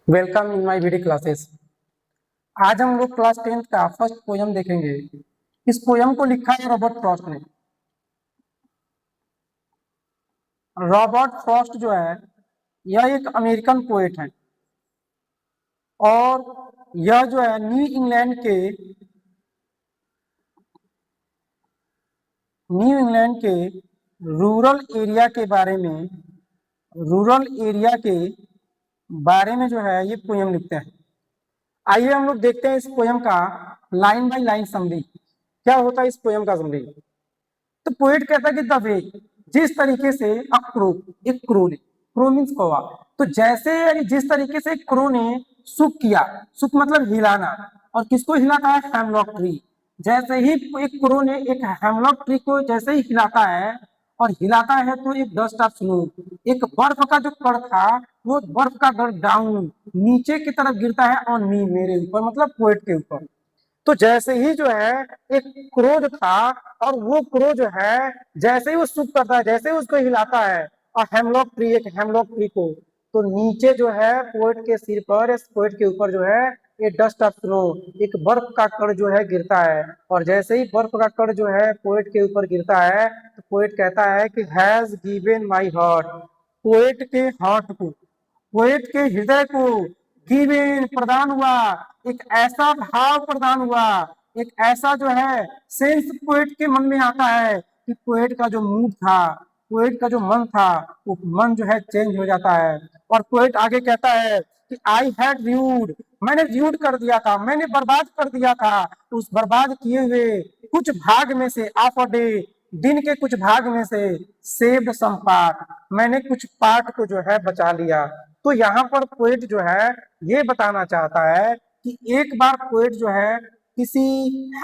Welcome in my video classes. आज हम लोग क्लास 10th का फर्स्ट पोयम देखेंगे। इस पोयम को लिखा है रॉबर्ट फ्रॉस्ट ने। रॉबर्ट फ्रॉस्ट जो है यह एक अमेरिकन पोएट है और यह जो है न्यू इंग्लैंड के रूरल एरिया के बारे में रूरल एरिया के बारे में जो है ये पोयम लिखते हैं। आइए हम लोग देखते हैं इस पोयम का लाइन बाय लाइन समरी। क्या होता है इस पोयम का समरी? तो पोएट कहता है कि द वे, जिस तरीके से अ क्रो, एक क्रो ने, क्रो मीन्स कौवा, तो जैसे यानी जिस तरीके से क्रो ने सुक किया, सुक मतलब हिलाना, और किसको हिलाता है? Hemlock tree. जैसे ही एक क्रो ने एक हेमलॉक ट्री को जैसे ही हिलाता है और हिलाता है तो एक डस्ट ऑफ स्नो, एक बर्फ का जो कण था वो बर्फ का कण डाउन नीचे की तरफ गिरता है ऑन मी, मेरे ऊपर, मतलब पोएट के ऊपर। तो जैसे ही जो है एक क्रोध था और वो क्रोध जो है जैसे ही वो सुख करता है, जैसे ही उसको हिलाता है और हेमलॉक ट्री को, तो नीचे जो है पोएट के सिर पर, इस पोएट के ऊपर जो है ये डस्ट ऑफ स्नो, एक बर्फ का कण जो है गिरता है। और जैसे ही बर्फ का कण जो है पोएट के ऊपर गिरता है तो पोएट कहता है कि has given my heart, poet के हार्ट को, पोएट के हृदय को गिवन प्रदान हुआ, एक ऐसा भाव प्रदान हुआ, एक ऐसा जो है सेंस पोएट के मन में आता है कि पोएट का जो मूड था, पोएट का जो मन था, वो मन जो है चेंज हो जाता है। और पोएट आगे कहता है कि आई हैड व्यूड, मैंने व्यूड कर दिया था, मैंने बर्बाद कर दिया था, तो उस बर्बाद किए हुए कुछ भाग में से, ऑफ अ डे, दिन के कुछ भाग में से, सेव्ड सम पार्ट, मैंने कुछ पार्ट को जो है बचा लिया। तो यहाँ पर पोएट जो है ये बताना चाहता है कि एक बार पोएट जो है किसी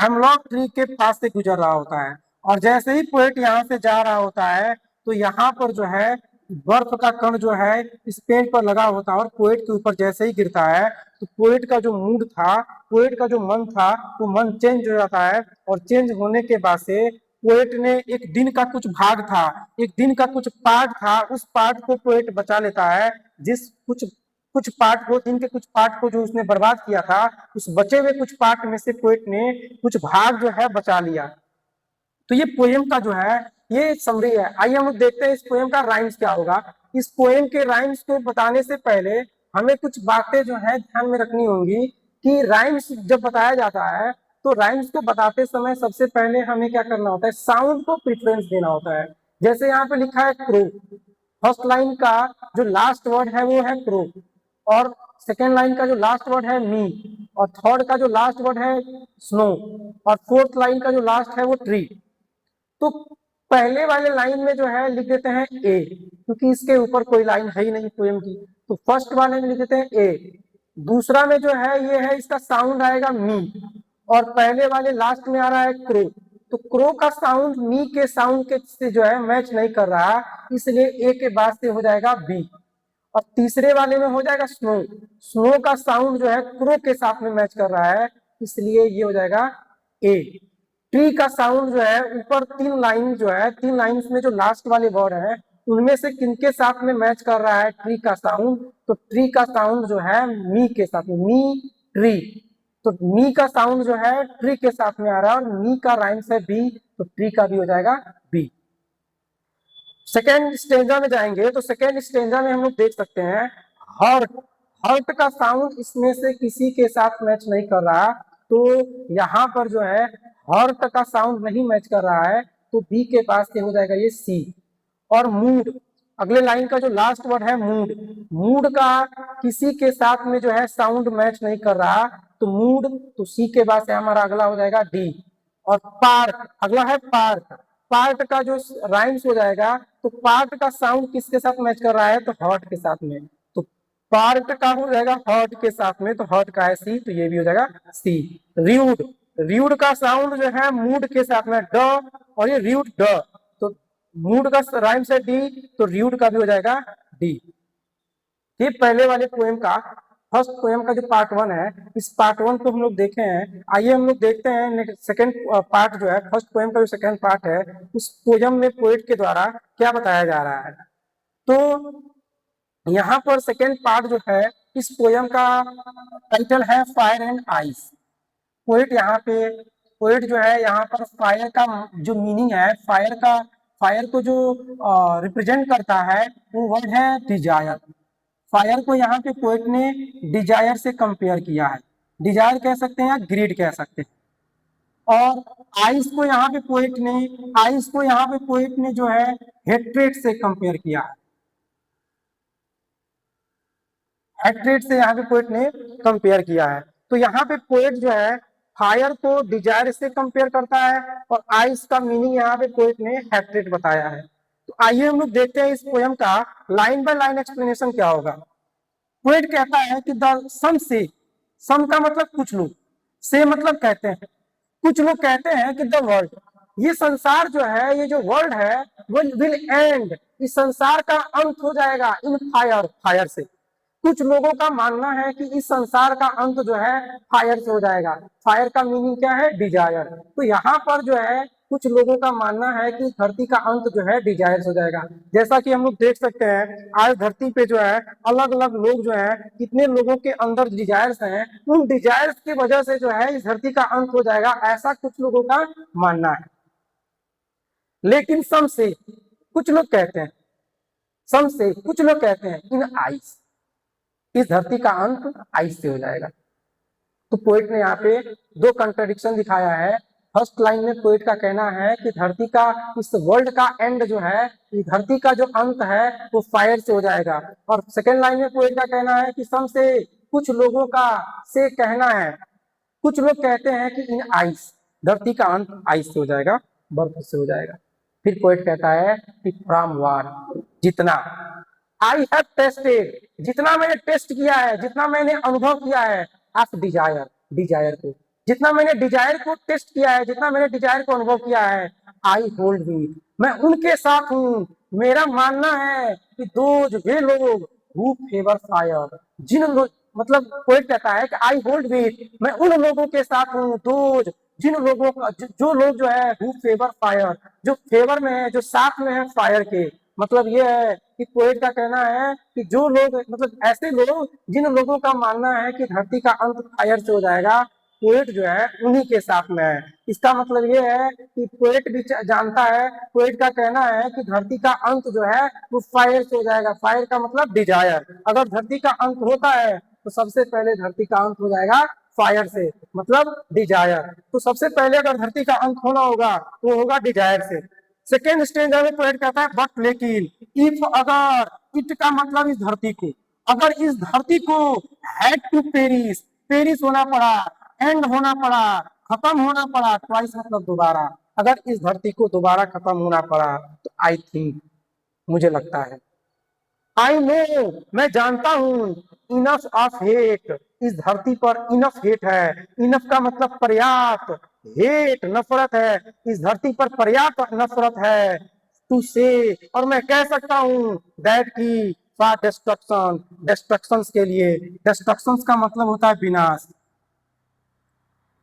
हेमलॉक ट्री के पास से गुजर रहा होता है और जैसे ही पोएट यहाँ से जा रहा होता है तो यहाँ पर जो है बर्फ का कण जो है इस पेड़ पर लगा होता है और पोएट के ऊपर जैसे ही गिरता है तो पोएट का जो मूड था, पोएट का जो मन था, वो मन चेंज हो जाता है। और चेंज होने के बाद से पोएट ने एक दिन का कुछ भाग था, एक दिन का कुछ पार्ट था, उस पार्ट को पोएट बचा लेता है। जिस कुछ कुछ पार्ट को, दिन के कुछ पार्ट को जो उसने बर्बाद किया था, उस बचे हुए कुछ पार्ट में से पोएट ने कुछ भाग जो है बचा लिया। तो ये पोएम का जो है ये समरी है। आइए हम लोग देखते हैं इस पोएम का राइम्स क्या होगा। इस पोएम के राइम्स को बताने से पहले हमें कुछ बातें जो है ध्यान में रखनी होंगी कि राइम्स जब बताया जाता है तो राइम्स को बताते समय सबसे पहले हमें क्या करना होता है? साउंड को प्रेफरेंस देना होता है। जैसे यहाँ पे लिखा है क्रो, फर्स्ट लाइन का जो लास्ट वर्ड है वो है क्रो, और सेकेंड लाइन का जो लास्ट वर्ड है मी, और थर्ड का जो लास्ट वर्ड है स्नो, और फोर्थ लाइन का जो लास्ट है वो ट्री। तो पहले वाले लाइन में जो है लिख देते हैं ए, क्योंकि इसके ऊपर कोई लाइन है ही नहीं पोएम की, तो फर्स्ट वाले में लिख देते हैं ए। दूसरा में जो है ये है, इसका साउंड आएगा मी, और पहले वाले लास्ट में आ रहा है क्रो। तो क्रो का साउंड मी के साउंड के से जो है मैच नहीं कर रहा, इसलिए ए के बाद से हो जाएगा बी। और तीसरे वाले में हो जाएगा स्नो, स्नो का साउंड जो है क्रो के साथ में मैच कर रहा है, इसलिए ये हो जाएगा ए। ट्री का साउंड जो है ऊपर तीन लाइन जो है, तीन लाइन में जो लास्ट वाले वर्ड है उनमें से किनके साथ में मैच कर रहा है ट्री का साउंड? तो ट्री का साउंड जो है मी के साथ में, मी ट्री, तो मी का साउंड जो है ट्री के साथ में आ रहा है, और मी का राइम्स है बी, तो ट्री का भी हो जाएगा बी। सेकेंड स्टेंजा में जाएंगे तो सेकेंड स्टेंजा में हम लोग देख सकते हैं हर्ट, हर्ट का साउंड इसमें से किसी के साथ मैच नहीं कर रहा, तो यहाँ पर जो है हर्ट का साउंड नहीं मैच कर रहा है, तो बी के पास से हो जाएगा ये सी। और मूड, अगले लाइन का जो लास्ट वर्ड है मूड, मूड का किसी के साथ में जो है साउंड मैच नहीं कर रहा, तो मूड, तो सी के बाद से हमारा अगला हो जाएगा डी। और पार्ट, अगला है पार्ट, पार्ट का जो राइम्स हो जाएगा, तो पार्ट का साउंड किसके साथ मैच कर रहा है? तो हर्ट के साथ में, तो पार्ट का हो जाएगा हर्ट के साथ में, तो हर्ट का है सी, तो ये भी हो जाएगा सी। र्यूड, र्यूड का साउंड जो है मूड के साथ में ड, और ये र्यूड ड, तो मूड का राइम्स है डी, तो र्यूड का भी हो जाएगा डी। ये पहले वाले पोएम का, फर्स्ट पोएम का जो पार्ट वन है, इस पार्ट वन को हम लोग देखे हैं। आइए हम लोग देखते हैं सेकेंड पार्ट जो है, फर्स्ट पोएम का जो सेकेंड पार्ट है, उस पोएम में पोएट के द्वारा क्या बताया जा रहा है। तो यहाँ पर सेकेंड पार्ट जो है इस पोयम का टाइटल है फायर एंड आइस। पोएट यहाँ पे पोएट जो है यहाँ पर फायर का जो मीनिंग है, फायर को जो रिप्रेजेंट करता है वो वर्ड है डिजायर। फायर को यहाँ पे पोएट ने डिजायर से कंपेयर किया है। डिजायर कह सकते हैं या ग्रीड कह सकते हैं। और आइस को यहाँ पे पोएट ने जो है हेट्रेट से कंपेयर किया है। हेट्रेट से यहाँ पे पोएट ने कंपेयर किया है। तो यहाँ पे पोएट जो है फायर को डिजायर से कंपेयर करता है और आइस का मीनिंग यहाँ पे पोएट ने हेट्रेट बताया है। तो आइए हम लोग देखते हैं इस पोयम का लाइन बाय लाइन एक्सप्लेनेशन क्या होगा। पोएट कहता है कि द सम का मतलब कुछ लोग, से मतलब कहते हैं, कुछ लोग कहते हैं कि द वर्ल्ड, ये संसार जो है, ये जो वर्ल्ड है वो विल एंड, इस संसार का अंत हो जाएगा इन फायर से। कुछ लोगों का मानना है कि इस संसार का अंत जो है फायर से हो जाएगा। फायर का मीनिंग क्या है? डिजायर। तो यहाँ पर जो है कुछ लोगों का मानना है कि धरती का अंत जो है डिजायर से हो जाएगा। जैसा कि हम लोग देख सकते हैं आज धरती पे जो है अलग अलग लोग जो है, कितने लोगों के अंदर डिजायर्स हैं, उन डिजायर्स की वजह से जो है इस धरती का अंत हो जाएगा, ऐसा कुछ लोगों का मानना है। लेकिन कुछ लोग कहते हैं इन आइस, इस धरती का अंत आइस से हो जाएगा। तो पोएट ने यहाँ पे दो कंट्राडिक्शन दिखाया है। फर्स्ट लाइन में पोएट का कहना है कि धरती का, इस वर्ल्ड का एंड जो है, इस धरती का जो अंत है वो फायर से हो जाएगा। और सेकेंड लाइन में पोएट का कहना है कि कुछ लोगों का से कहना है, कुछ लोग कहते हैं कि इन आइस, धरती का अंत आइस से हो जाएगा, बर्फ से हो जाएगा। फिर पोएट कहता है कि फ्रॉम वार, जितना आई हैव टेस्टेड, जितना मैंने टेस्ट किया है, जितना मैंने अनुभव किया है, ऑफ डिजायर को, जितना मैंने डिजायर को टेस्ट किया है, जितना मैंने डिजायर को अनुभव किया है, आई होल्ड विद, मैं उनके साथ हूँ। मेरा मानना है कि वे लोग हु फेवर फायर, जिन लोग, मतलब पोएट कहता है कि आई होल्ड विद, मैं उन लोगों के साथ हूँ, जिन लोगों का जो लोग जो है हु फेवर फायर, जो फेवर में है, जो साथ में है फायर के। मतलब ये है कि पोएट का कहना है कि जो लोग, मतलब ऐसे लोग जिन लोगों का मानना है कि धरती का अंत फायर से हो जाएगा, पोएट जो है उन्हीं के साथ में है। इसका मतलब ये है कि पोएट भी जानता है, पोएट का कहना है कि धरती का अंत जो है वो फायर से हो जाएगा। फायर का मतलब डिजायर। अगर धरती का अंत होता है तो सबसे पहले धरती का अंत हो जाएगा फायर से, मतलब डिजायर। तो सबसे पहले अगर धरती का अंत होना होगा तो होगा डिजायर से। सेकेंड स्टेज में पोएट कहता है बट लेकिन, इफ, अगर, इट का मतलब इस धरती को, अगर इस धरती को हैड टू पेरिस होना पड़ा, एंड होना पड़ा, खत्म होना पड़ा, ट्वाइस मतलब दोबारा, अगर इस धरती को दोबारा खत्म होना पड़ा तो आई थिंक, मुझे लगता है, आई नो, मैं जानता हूं, इनफ ऑफ हेट, इस धरती पर इनफ हेट है। इनफ का मतलब पर्याप्त, हेट नफरत है, इस धरती पर पर्याप्त नफरत है। टू से, और मैं कह सकता हूं, दैट की फॉर डिस्ट्रक्शन के लिए, डिस्ट्रक्शन का मतलब होता है विनाश।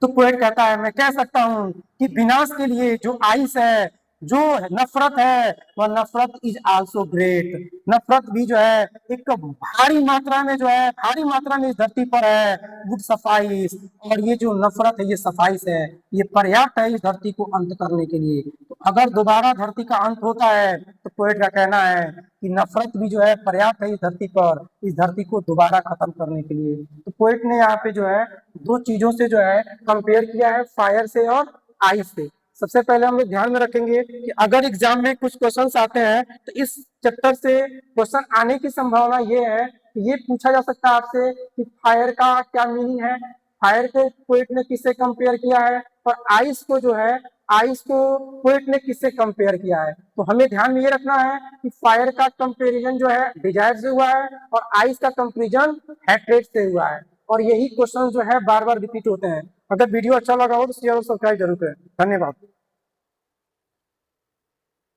तो पोएट कहता है मैं कह सकता हूं कि विनाश के लिए जो आइस है, जो नफरत है, वह नफरत इज आल्सो ग्रेट, नफरत भी जो है एक भारी मात्रा में जो है, भारी मात्रा में इस धरती पर है, गुड सफाइस, और ये जो नफरत है ये सफाइस है, ये पर्याप्त है इस धरती को अंत करने के लिए। तो अगर दोबारा धरती का अंत होता है तो पोएट का कहना है कि नफरत भी जो है पर्याप्त है इस धरती पर, इस धरती को दोबारा खत्म करने के लिए। तो पोएट ने यहाँ पे जो है दो चीजों से जो है कंपेयर किया है, फायर से और आइस से। सबसे पहले हम लोग ध्यान में रखेंगे कि अगर एग्जाम में कुछ क्वेश्चंस आते हैं तो इस चैप्टर से क्वेश्चन आने की संभावना ये है कि ये पूछा जा सकता है आपसे कि फायर का क्या मीनिंग है, फायर को पोएट ने किससे कंपेयर किया है, और आइस को जो है, आइस को पोएट ने किससे कंपेयर किया है। तो हमें ध्यान में ये रखना है कि फायर का कंपेरिजन जो है डिजायर से हुआ है और आइस का कंपेरिजन हेट्रेट से हुआ है। और यही क्वेश्चन जो है बार बार रिपीट होते हैं। अगर वीडियो अच्छा लगा हो तो शेयर और सब्सक्राइब जरूर करें। धन्यवाद।